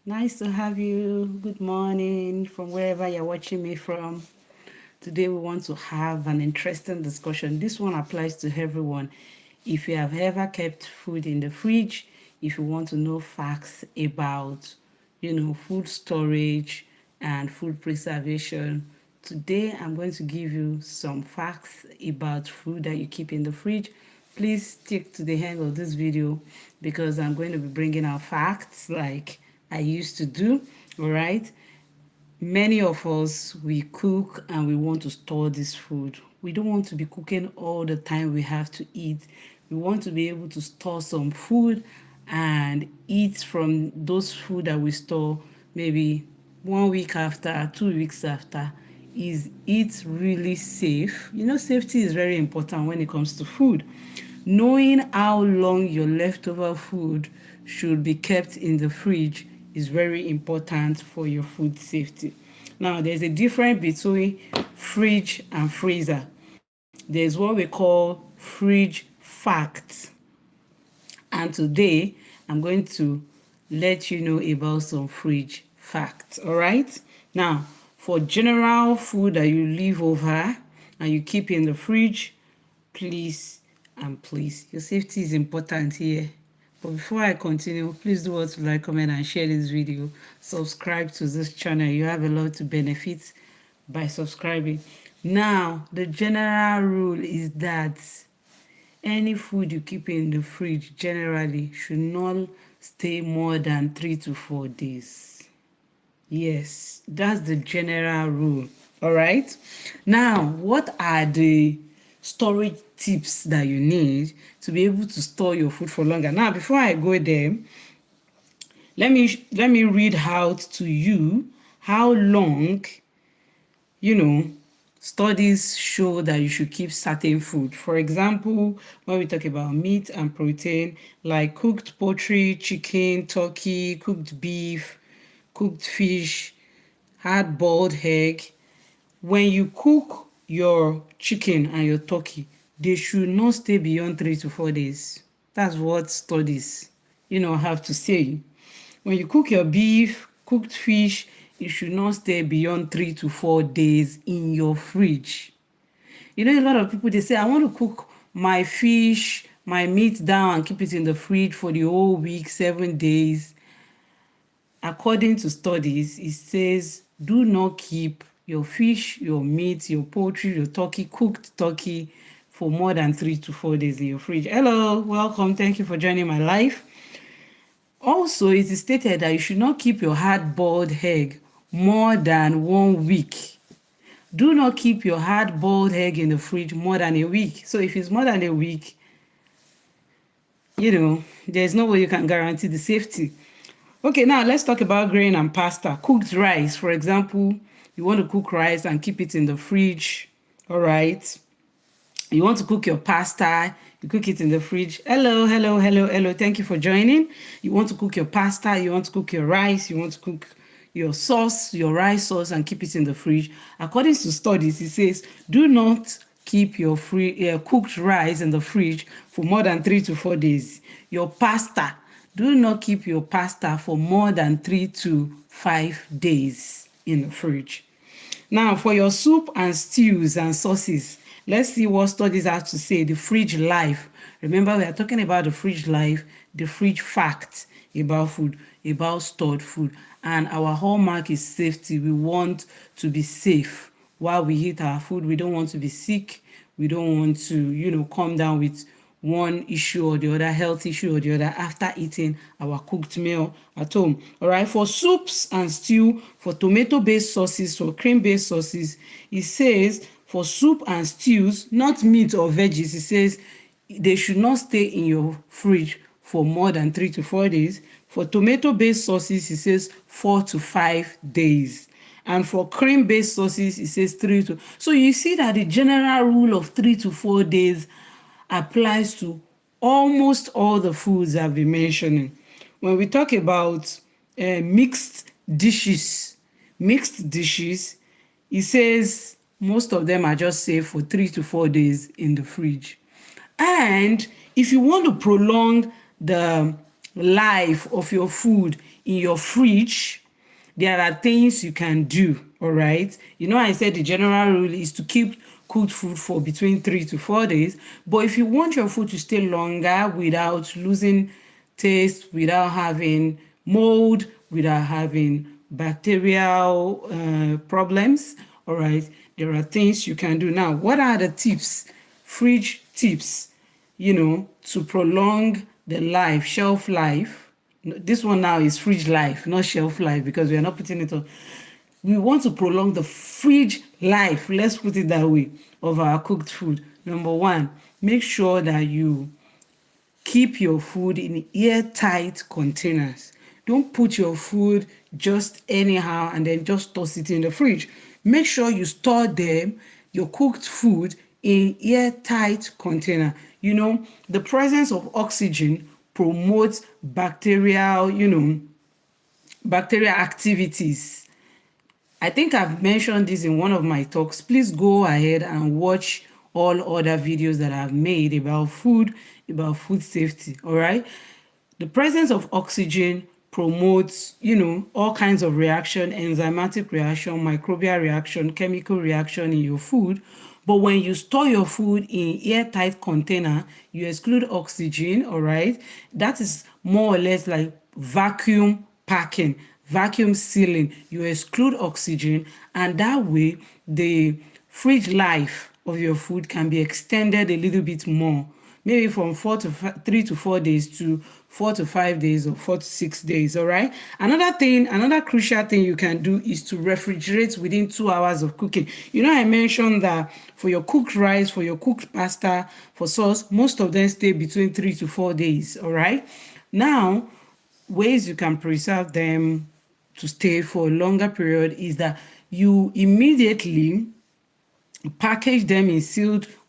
Nice to have you. Good morning from wherever you're watching me from. Today, we want to have an interesting discussion. This one applies to everyone. If you have ever kept food in the fridge, if you want to know facts about, food storage and food preservation, today I'm going to give you some facts about food that you keep in the fridge. Please stick to the end of this video because I'm going to be bringing out facts like I used to do. All right. Many of us, we cook and we want to store this food. We don't want to be cooking all the time we have to eat. We want to be able to store some food and eat from those food that we store maybe 1 week after, 2 weeks after. Is it really safe? Safety is very important when it comes to food. Knowing how long your leftover food should be kept in the fridge is very important for your food safety. Now, there's a difference between fridge and freezer. There's what we call fridge facts. And today, I'm going to let you know about some fridge facts. All right? Now, for general food that you leave over and you keep in the fridge, please and please, your safety is important here. But before I continue, please do what to like, comment, and share this video. Subscribe to this channel. You have a lot to benefit by subscribing. Now, the general rule is that any food you keep in the fridge generally should not stay more than 3 to 4 days. Yes, that's the general rule. All right. Now, what are the storage tips that you need to be able to store your food for longer? Now, before I go there, let me read out to you how long, studies show that you should keep certain food. For example, when we talk about meat and protein, like cooked poultry, chicken, turkey, cooked beef, cooked fish, hard-boiled egg. When you cook your chicken and your turkey, they should not stay beyond 3 to 4 days. That's what studies, have to say. When you cook your beef, cooked fish, it should not stay beyond 3 to 4 days in your fridge. A lot of people, they say, I want to cook my fish, my meat down and keep it in the fridge for the whole week, 7 days. According to studies, it says do not keep your fish, your meat, your poultry, your turkey, cooked turkey for more than 3 to 4 days in your fridge. Hello, welcome. Thank you for joining my live. Also, it is stated that you should not keep your hard-boiled egg more than 1 week. Do not keep your hard-boiled egg in the fridge more than a week. So if it's more than a week, there's no way you can guarantee the safety. Okay, now let's talk about grain and pasta. Cooked rice, for example, you want to cook rice and keep it in the fridge. All right. You want to cook your pasta, you cook it in the fridge. Hello. Thank you for joining. You want to cook your pasta, you want to cook your rice, you want to cook your sauce, your rice sauce, and keep it in the fridge. According to studies, it says do not keep your cooked rice in the fridge for more than 3 to 4 days. Your pasta, do not keep your pasta for more than 3 to 5 days in the fridge. Now, for your soup and stews and sauces, let's see what studies have to say. The fridge life. Remember, we are talking about the fridge life, the fridge fact about food, about stored food. And our hallmark is safety. We want to be safe while we eat our food. We don't want to be sick. We don't want to, come down with one issue or the other, health issue or the other, after eating our cooked meal at home. All right, for soups and stew, for tomato-based sauces, for cream-based sauces, it says for soup and stews, not meat or veggies, it says they should not stay in your fridge for more than 3 to 4 days. For tomato-based sauces, it says 4 to 5 days. And for cream-based sauces, it says 3 to. So you see that the general rule of 3 to 4 days applies to almost all the foods I've been mentioning. When we talk about mixed dishes, it says most of them are just safe for 3 to 4 days in the fridge. And if you want to prolong the life of your food in your fridge, there are things you can do. All right. I said the general rule is to keep cooked food for between 3 to 4 days. But if you want your food to stay longer without losing taste, without having mold, without having bacterial problems, all right, there are things you can do. Now, what are the tips? Fridge tips, to prolong the shelf life. This one now is fridge life, not shelf life, because we are not putting it on. We want to prolong the fridge life, let's put it that way, of our cooked food. Number one, make sure that you keep your food in airtight containers. Don't put your food just anyhow and then just toss it in the fridge. Make sure you store your cooked food, in airtight container. The presence of oxygen promotes bacterial activities. I think I've mentioned this in one of my talks. Please go ahead and watch all other videos that I've made about food safety. All right. The presence of oxygen promotes, all kinds of reaction, enzymatic reaction, microbial reaction, chemical reaction in your food. But when you store your food in airtight container, you exclude oxygen, all right? That is more or less like vacuum packing, vacuum sealing. You exclude oxygen, and that way the fridge life of your food can be extended a little bit more. Maybe from 3 to 4 days to 4 to 5 days or 4 to 6 days. All right. Another crucial thing you can do is to refrigerate within 2 hours of cooking. I mentioned that for your cooked rice, for your cooked pasta, for sauce, most of them stay between 3 to 4 days. All right. Now, ways you can preserve them to stay for a longer period is that you immediately package them in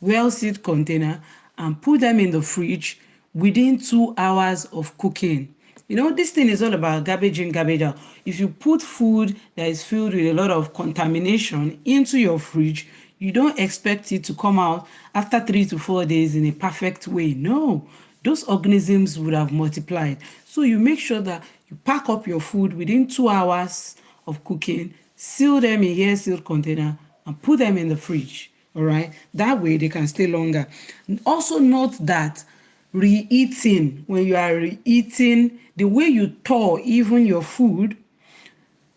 well-sealed container and put them in the fridge within 2 hours of cooking. This thing is all about garbage in, garbage out. If you put food that is filled with a lot of contamination into your fridge, you don't expect it to come out after 3 to 4 days in a perfect way. No, those organisms would have multiplied. So you make sure that you pack up your food within 2 hours of cooking, seal them in air-sealed container, and put them in the fridge. All right. That way they can stay longer. Also note that reheating, when you are reheating, the way you thaw even your food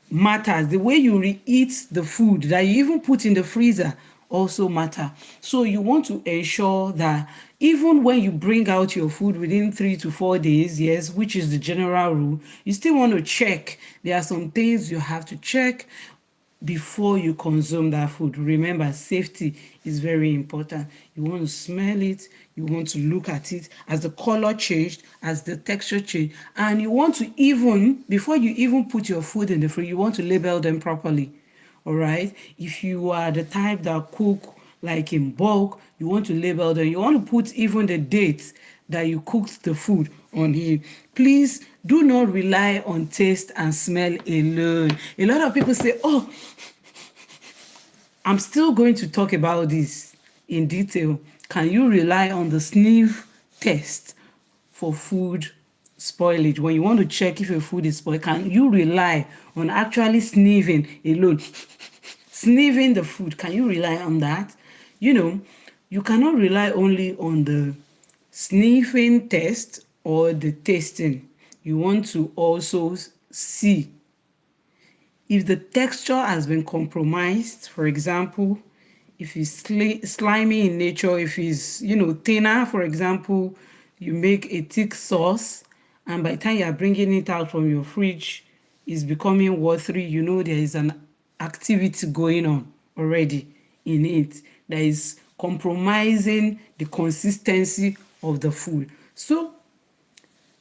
matters. The way you reheat the food that you even put in the freezer also matter. So you want to ensure that even when you bring out your food within 3 to 4 days, yes, which is the general rule, you still want to check. There are some things you have to check before you consume that food. Remember, safety is very important. You want to smell it, you want to look at it as the color changed, as the texture changed, and you want to before you even put your food in the fridge, you want to label them properly. All right. If you are the type that cook like in bulk, you want to label them. You want to put even the dates that you cooked the food on here. Please do not rely on taste and smell alone. A lot of people say, oh, I'm still going to talk about this in detail. Can you rely on the sniff test for food spoilage? When you want to check if your food is spoiled, can you rely on actually sniffing alone? Sniffing the food, can you rely on that? You cannot rely only on the sniffing test or the tasting. You want to also see if the texture has been compromised. For example, if it's slimy in nature, if it's thinner. For example, you make a thick sauce and by the time you are bringing it out from your fridge, it's becoming watery. There is an activity going on already in it that is compromising the consistency of the food. So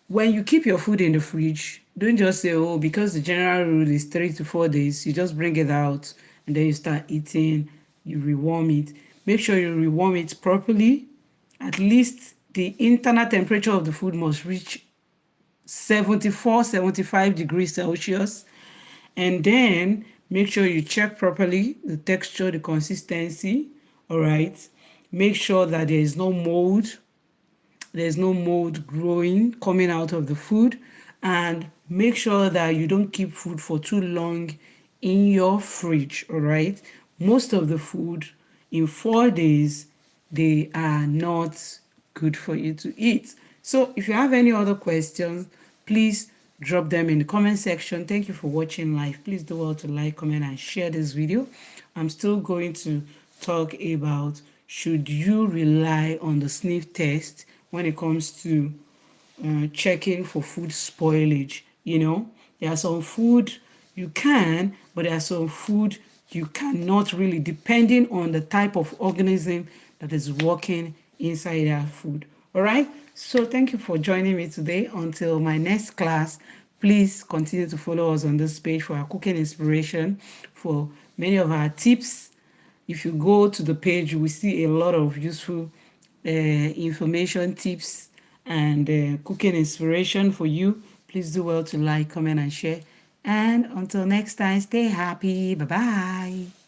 when you keep your food in the fridge, don't just say, oh, because the general rule is 3 to 4 days, you just bring it out and then you start eating, you rewarm it. Make sure you rewarm it properly. At least the internal temperature of the food must reach 75 degrees Celsius. And then make sure you check properly the texture, the consistency. All right. Make sure that there is no mold growing, coming out of the food. and make sure that you don't keep food for too long in your fridge. All right, most of the food in 4 days, they are not good for you to eat. So if you have any other questions, please drop them in the comment section. Thank you for watching live. Please do well to like, comment, and share this video. I'm still going to talk about, should you rely on the sniff test when it comes to checking for food spoilage. There are some food you can, but there are some food you cannot, really, depending on the type of organism that is working inside that food. All right, so thank you for joining me today. Until my next class, please continue to follow us on this page for our cooking inspiration, for many of our tips. If you go to the page, you will see a lot of useful information, tips, and cooking inspiration for you. Please do well to like, comment, and share. And until next time, stay happy. Bye-bye.